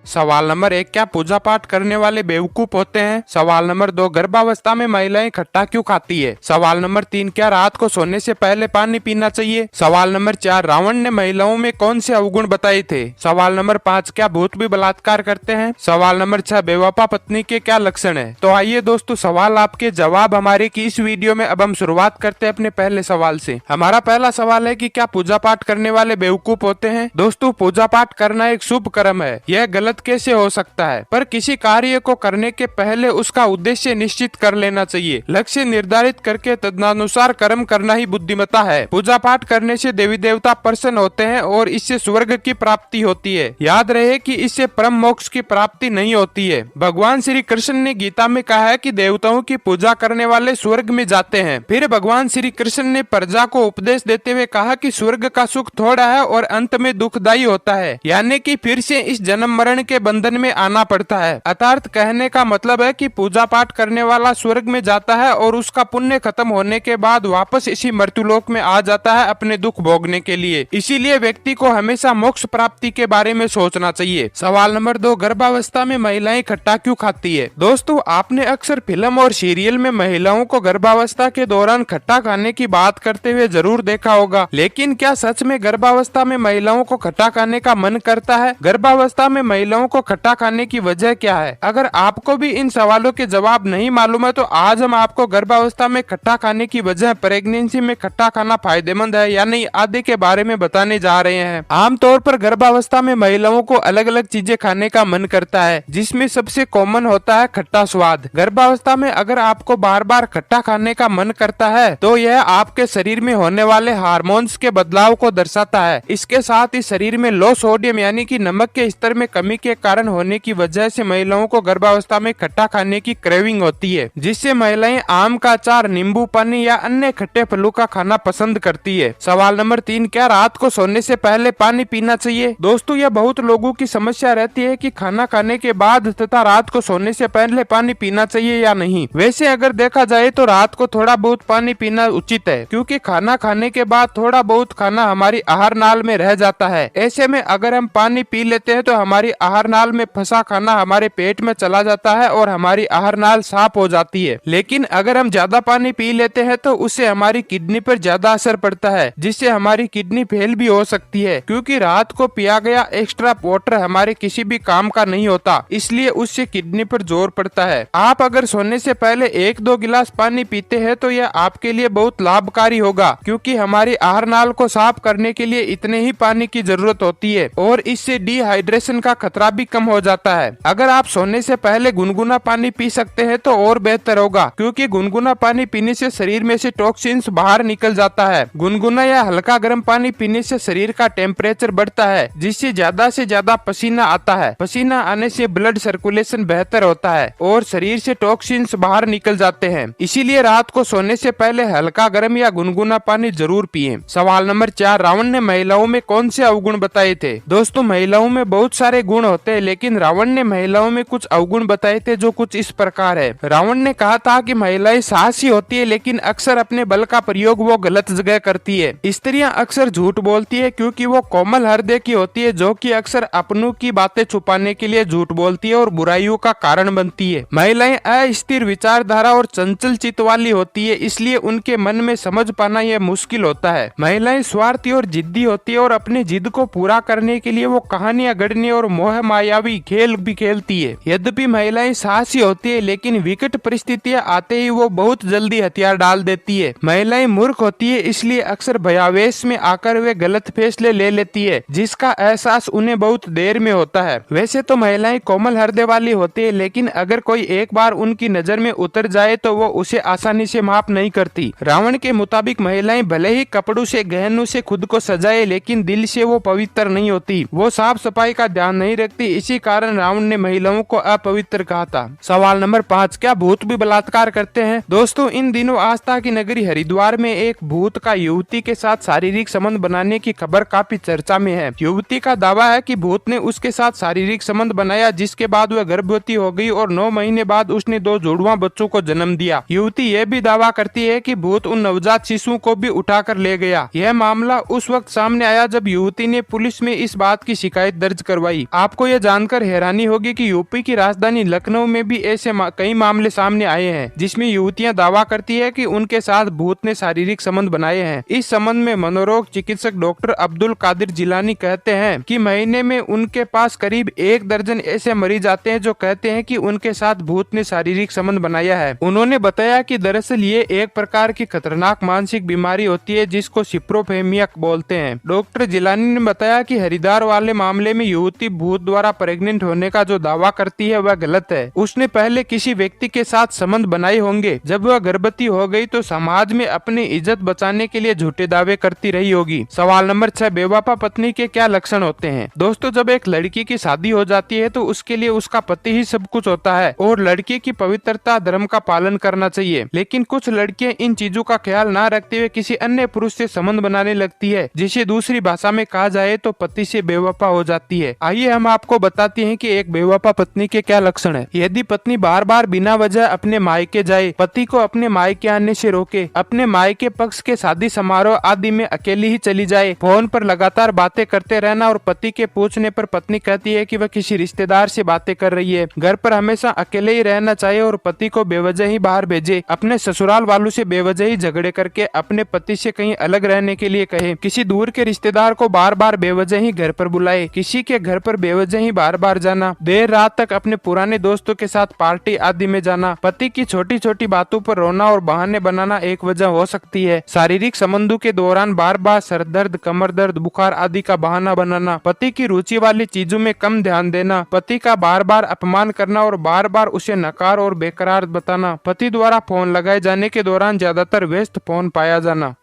सवाल नंबर 1, क्या पूजा पाठ करने वाले बेवकूफ होते हैं? सवाल नंबर 2, गर्भावस्था में महिलाएं खट्टा क्यों खाती है? सवाल नंबर 3, क्या रात को सोने से पहले पानी पीना चाहिए? सवाल नंबर 4, रावण ने महिलाओं में कौन से अवगुण बताए थे? सवाल नंबर 5, क्या भूत भी बलात्कार करते हैं? सवाल नंबर 6, बेवफा पत्नी के क्या लक्षण है? तो आइए दोस्तों, सवाल आपके जवाब हमारे की इस वीडियो में। अब हम शुरुआत करते हैं अपने पहले सवाल से। हमारा पहला सवाल है कि क्या पूजा पाठ करने वाले बेवकूफ होते हैं? दोस्तों, पूजा पाठ करना एक शुभ कर्म है, यह गलत कैसे हो सकता है? पर किसी कार्य को करने के पहले उसका उद्देश्य निश्चित कर लेना चाहिए। लक्ष्य निर्धारित करके तदनुसार कर्म करना ही बुद्धिमत्ता है। पूजा पाठ करने से देवी देवता प्रसन्न होते हैं और इससे स्वर्ग की प्राप्ति होती है। याद रहे कि इससे परम मोक्ष की प्राप्ति नहीं होती है। भगवान श्री कृष्ण ने गीता में कहा है कि देवताओं की पूजा करने वाले स्वर्ग में जाते हैं। फिर भगवान श्री कृष्ण ने प्रजा को उपदेश देते हुए कहा कि स्वर्ग का सुख थोड़ा है और अंत में दुखदायी होता है, यानी कि फिर से इस जन्म मरण के बंधन में आना पड़ता है। अर्थात कहने का मतलब है कि पूजा पाठ करने वाला स्वर्ग में जाता है और उसका पुण्य खत्म होने के बाद वापस इसी मृत्युलोक में आ जाता है अपने दुख भोगने के लिए। इसीलिए व्यक्ति को हमेशा मोक्ष प्राप्ति के बारे में सोचना चाहिए। सवाल नंबर 2, गर्भावस्था में महिलाएं खट्टा क्यों खाती है? दोस्तों, आपने अक्सर फिल्म और सीरियल में महिलाओं को गर्भावस्था के दौरान खट्टा खाने की बात करते हुए जरूर देखा होगा, लेकिन क्या सच में गर्भावस्था में महिलाओं को खट्टा खाने का मन करता है? गर्भावस्था में महिलाओं को खट्टा खाने की वजह क्या है? अगर आपको भी इन सवालों के जवाब नहीं मालूम है तो आज हम आपको गर्भावस्था में खट्टा खाने की वजह, प्रेगनेंसी में खट्टा खाना फायदेमंद है या नहीं आदि के बारे में बताने जा रहे हैं। आमतौर पर गर्भावस्था में महिलाओं को अलग अलग चीजें खाने का मन करता है, जिसमें सबसे कॉमन होता है खट्टा स्वाद। गर्भावस्था में अगर आपको बार बार खट्टा खाने का मन करता है तो यह आपके शरीर में होने वाले हार्मोन्स के बदलाव को दर्शाता है। इसके साथ ही शरीर में लो सोडियम यानी कि नमक के स्तर में कमी के कारण होने की वजह से महिलाओं को गर्भावस्था में खट्टा खाने की क्रेविंग होती है, जिससे महिलाएं आम का अचार, नींबू पानी या अन्य खट्टे फलों का खाना पसंद करती है। सवाल नंबर 3, क्या रात को सोने से पहले पानी पीना चाहिए? दोस्तों, यह बहुत लोगों की समस्या रहती है कि खाना खाने के बाद तथा रात को सोने से पहले पानी पीना चाहिए या नहीं। वैसे अगर देखा जाए तो रात को थोड़ा बहुत पानी पीना उचित है, क्योंकि खाना खाने के बाद थोड़ा बहुत खाना हमारी आहार नाल में रह जाता है। ऐसे में अगर हम पानी पी लेते हैं तो हमारी आहार नाल में फंसा खाना हमारे पेट में चला जाता है और हमारी आहार नाल साफ हो जाती है। लेकिन अगर हम ज्यादा पानी पी लेते हैं तो उससे हमारी किडनी पर ज्यादा असर पड़ता है, जिससे हमारी किडनी फेल भी हो सकती है, क्योंकि रात को पिया गया एक्स्ट्रा वाटर हमारे किसी भी काम का नहीं होता, इसलिए उससे किडनी पर जोर पड़ता है। आप अगर सोने से पहले 1-2 गिलास पानी पीते हैं तो यह आपके लिए बहुत लाभकारी होगा, क्योंकि हमारी आहार नाल को साफ करने के लिए इतने ही पानी की जरूरत होती है और इससे डिहाइड्रेशन का खतरा भी कम हो जाता है। अगर आप सोने से पहले गुनगुना पानी पी सकते हैं तो और बेहतर होगा, क्योंकि गुनगुना पानी पीने से शरीर में से टॉक्सिन्स बाहर निकल जाता है। गुनगुना या हल्का गर्म पानी पीने से शरीर का टेम्परेचर बढ़ता है, जिससे ज्यादा से ज्यादा पसीना आता है। पसीना आने से ब्लड सर्कुलेशन बेहतर होता है और शरीर से टॉक्सिन्स बाहर निकल जाते हैं। इसीलिए रात को सोने से पहले हल्का गर्म या गुनगुना पानी जरूर पिएं। सवाल नंबर 4, रावण ने महिलाओं में कौन से अवगुण बताए थे? दोस्तों, महिलाओं में बहुत सारे गुण होते हैं, लेकिन रावण ने महिलाओं में कुछ अवगुण बताए थे जो कुछ इस प्रकार है। रावण ने कहा था कि महिलाएं साहसी होती है, लेकिन अक्सर अपने बल का प्रयोग वो गलत जगह करती है। स्त्रियां अक्सर झूठ बोलती है क्योंकि वो कोमल हृदय की होती है, जो कि अक्सर अपनों की बातें छुपाने के लिए झूठ बोलती है और बुराइयों का कारण बनती है। महिलाएं अस्थिर विचारधारा और चंचल चित्त वाली होती है, इसलिए उनके मन में समझ पाना यह मुश्किल होता है। महिलाएं स्वार्थी और जिद्दी होती है और अपनी जिद को पूरा करने के लिए वो कहानियां गढ़ने और मोह मायावी खेल भी खेलती है। यद्यपि महिलाएं साहसी होती है, लेकिन विकट परिस्थितियां आते ही वो बहुत जल्दी हथियार डाल देती है। महिलाएं मूर्ख होती है, इसलिए अक्सर भयावेश में आकर वे गलत फैसले ले लेती है, जिसका एहसास उन्हें बहुत देर में होता है। वैसे तो महिलाएं कोमल हृदय वाली होती है, लेकिन अगर कोई एक बार उनकी नजर में उतर जाए तो वो उसे आसानी से माफ नहीं करती। रावण के मुताबिक महिलाएं भले ही कपड़ों से गहनों से खुद को सजाए, लेकिन दिल से वो पवित्र नहीं होती। वो साफ सफाई का ध्यान नहीं रखती, इसी कारण रावण ने महिलाओं को अपवित्र कहा था। सवाल नंबर 5, क्या भूत भी बलात्कार करते हैं? दोस्तों, इन दिनों आस्था की नगरी हरिद्वार में एक भूत का युवती के साथ शारीरिक संबंध बनाने की खबर काफी चर्चा में है। युवती का दावा है कि भूत ने उसके साथ शारीरिक संबंध बनाया, जिसके बाद वह गर्भवती हो गई और 9 महीने बाद उसने 2 जुड़वा बच्चों को जन्म दिया। युवती यह भी दावा करती है कि भूत उन नवजात शिशुओं को भी उठाकर ले गया। यह मामला उस वक्त सामने आया जब युवती ने पुलिस में इस बात की शिकायत दर्ज करवाई। आपको आपको ये जानकर हैरानी होगी कि यूपी की राजधानी लखनऊ में भी ऐसे कई मामले सामने आए हैं जिसमें युवतियां दावा करती है कि उनके साथ भूत ने शारीरिक संबंध बनाए हैं। इस संबंध में मनोरोग चिकित्सक डॉक्टर अब्दुल कादिर जिलानी कहते हैं कि महीने में उनके पास करीब 1 दर्जन ऐसे मरीज आते हैं जो कहते हैं कि उनके साथ भूत ने शारीरिक संबंध बनाया है। उन्होंने बताया कि दरअसल ये एक प्रकार की खतरनाक मानसिक बीमारी होती है जिसको सिप्रोफेमिया बोलते हैं। डॉक्टर जिलानी ने बताया कि हरिद्वार वाले मामले में युवती भूत द्वारा प्रेग्नेंट होने का जो दावा करती है वह गलत है। उसने पहले किसी व्यक्ति के साथ संबंध बनाए होंगे। जब वह गर्भवती हो गई तो समाज में अपनी इज्जत बचाने के लिए झूठे दावे करती रही होगी। सवाल नंबर 6, बेवफा पत्नी के क्या लक्षण होते हैं? दोस्तों, जब एक लड़की की शादी हो जाती है तो उसके लिए उसका पति ही सब कुछ होता है और लड़की की पवित्रता धर्म का पालन करना चाहिए। लेकिन कुछ लड़कियां इन चीजों का ख्याल न रखते हुए किसी अन्य पुरुष से संबंध बनाने लगती है, जिसे दूसरी भाषा में कहा जाए तो पति से बेवफा हो जाती है। आइए हम आपको बताते हैं कि एक बेवफा पत्नी के क्या लक्षण है। यदि पत्नी बार बार बिना वजह अपने मायके जाए, पति को अपने मायके आने से रोके, अपने मायके पक्ष के शादी समारोह आदि में अकेली ही चली जाए, फोन पर लगातार बातें करते रहना और पति के पूछने पर पत्नी कहती है कि वह किसी रिश्तेदार से बातें कर रही है, घर पर हमेशा अकेले ही रहना चाहिए और पति को बेवजह ही बाहर भेजे, अपने ससुराल वालों से बेवजह ही झगड़े करके अपने पति से कहीं अलग रहने के लिए कहे, किसी दूर के रिश्तेदार को बार बार बेवजह ही घर पर बुलाए, किसी के घर पर बेवजह ही बार बार जाना, देर रात तक अपने पुराने दोस्तों के साथ पार्टी आदि में जाना, पति की छोटी छोटी बातों पर रोना और बहाने बनाना एक वजह हो सकती है। शारीरिक संबंधों के दौरान बार बार सर दर्द, कमर दर्द, बुखार आदि का बहाना बनाना, पति की रुचि वाली चीजों में कम ध्यान देना, पति का बार बार अपमान करना और बार बार उसे नकार और बेकरार बताना, पति द्वारा फोन लगाए जाने के दौरान ज्यादातर व्यस्त फोन पाया जाना।